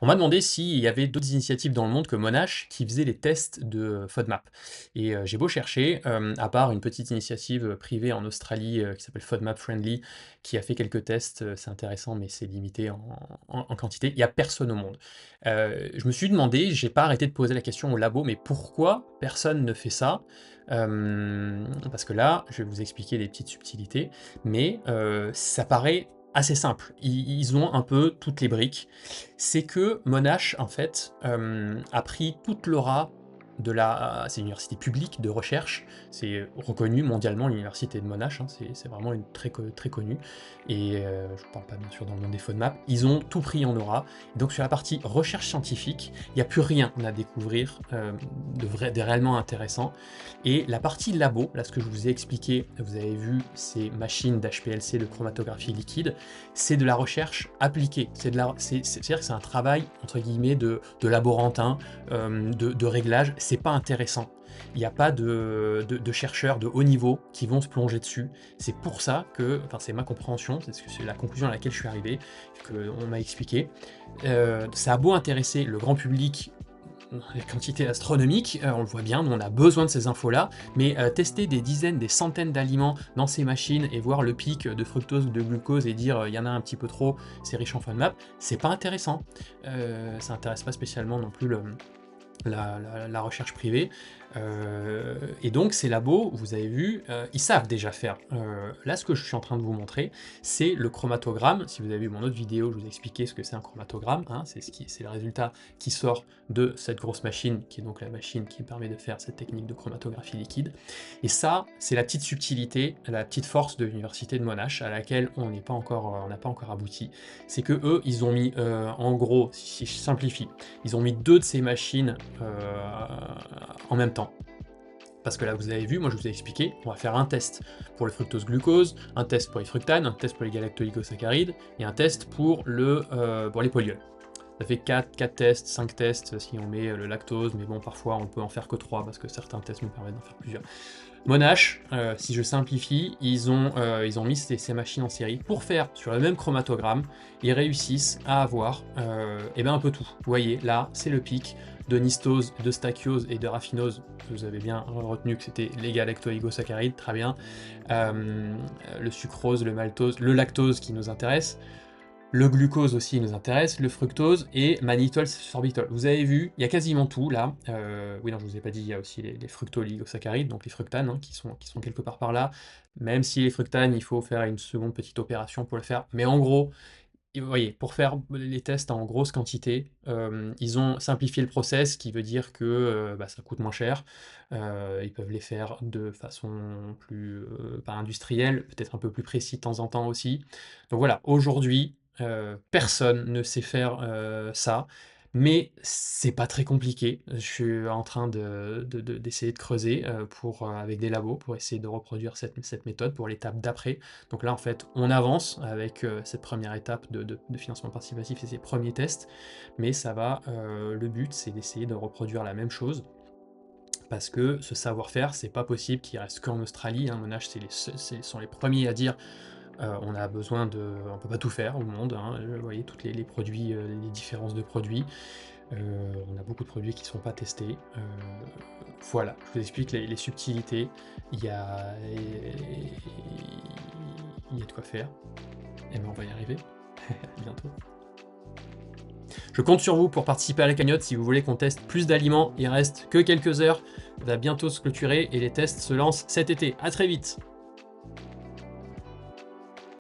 On m'a demandé s'il y avait d'autres initiatives dans le monde que Monash qui faisaient les tests de FODMAP. Et j'ai beau chercher, à part une petite initiative privée en Australie qui s'appelle FODMAP Friendly, qui a fait quelques tests, c'est intéressant, mais c'est limité en quantité. Il n'y a personne au monde. Je me suis demandé, j'ai pas arrêté de poser la question au labo, mais pourquoi personne ne fait ça? Parce que là, je vais vous expliquer des petites subtilités, mais ça paraît assez simple. Ils ont un peu toutes les briques. C'est que Monash, en fait, a pris toute l'aura de la... C'est une université publique de recherche, c'est reconnu mondialement, l'université de Monash, hein, c'est vraiment une très connue, et je ne parle pas bien sûr dans le monde des FODMAP, ils ont tout pris en aura, donc sur la partie recherche scientifique, il n'y a plus rien à découvrir de réellement intéressant, et la partie labo, là ce que je vous ai expliqué, vous avez vu ces machines d'HPLC de chromatographie liquide, c'est de la recherche appliquée. C'est-à-dire que c'est un travail, entre guillemets, de laborantin, de réglage. C'est pas intéressant. Il n'y a pas de chercheurs de haut niveau qui vont se plonger dessus. C'est pour ça que, enfin c'est ma compréhension, c'est la conclusion à laquelle je suis arrivé, qu'on m'a expliqué. Ça a beau intéresser le grand public, des quantités astronomiques, on le voit bien, nous on a besoin de ces infos-là, mais tester des dizaines, des centaines d'aliments dans ces machines et voir le pic de fructose ou de glucose et dire il y en a un petit peu trop, c'est riche en FODMAP, c'est pas intéressant. Ça intéresse pas spécialement non plus la recherche privée. Et donc ces labos, vous avez vu, ils savent déjà faire. Là, ce que je suis en train de vous montrer, c'est le chromatogramme. Si vous avez vu mon autre vidéo, je vous ai expliqué ce que c'est un chromatogramme, hein, c'est le résultat qui sort de cette grosse machine, qui est donc la machine qui permet de faire cette technique de chromatographie liquide. Et ça, c'est la petite subtilité, la petite force de l'université de Monash, à laquelle on n'a pas encore abouti. C'est que eux, ils ont mis, en gros, si je simplifie, ils ont mis deux de ces machines en même temps. Parce que là, vous avez vu, moi je vous ai expliqué, on va faire un test pour le fructose glucose, un test pour les fructanes, un test pour les galactoligosaccharides, et un test pour les polyols. Ça fait 4 tests, 5 tests si on met le lactose, mais bon, parfois on peut en faire que 3 parce que certains tests nous permettent d'en faire plusieurs. Monash, si je simplifie, ils ont mis ces machines en série pour faire sur le même chromatogramme, ils réussissent à avoir un peu tout. Vous voyez, là, c'est le pic de nystose, de stachyose et de raffinose. Vous avez bien retenu que c'était les galactoligosaccharides, très bien. Le sucrose, le maltose, le lactose qui nous intéresse. Le glucose aussi nous intéresse, le fructose et mannitol, sorbitol. Vous avez vu, il y a quasiment tout là. Oui, non, je vous ai pas dit, il y a aussi les fructoligosaccharides, donc les fructanes, hein, qui sont quelque part par là. Même si les fructanes, il faut faire une seconde petite opération pour le faire. Mais en gros, vous voyez, pour faire les tests en grosse quantité, ils ont simplifié le process, ce qui veut dire que ça coûte moins cher. Ils peuvent les faire de façon plus, pas industrielle, peut-être un peu plus précis de temps en temps aussi. Donc voilà, aujourd'hui, personne ne sait faire ça, mais c'est pas très compliqué. Je suis en train d'essayer de creuser avec des labos pour essayer de reproduire cette méthode pour l'étape d'après. Donc là, en fait, on avance avec cette première étape de financement participatif et ces premiers tests, mais ça va, le but, c'est d'essayer de reproduire la même chose, parce que ce savoir-faire, c'est pas possible qu'il reste qu'en Australie, hein. Monash, sont les premiers à dire on a besoin de... On peut pas tout faire au monde, hein. Vous voyez, tous les produits, les différences de produits. On a beaucoup de produits qui ne sont pas testés. Voilà, je vous explique les subtilités. Il y a de quoi faire. Et bien on va y arriver. À bientôt. Je compte sur vous pour participer à la cagnotte si vous voulez qu'on teste plus d'aliments. Il reste que quelques heures. Ça va bientôt se clôturer et les tests se lancent cet été. À très vite.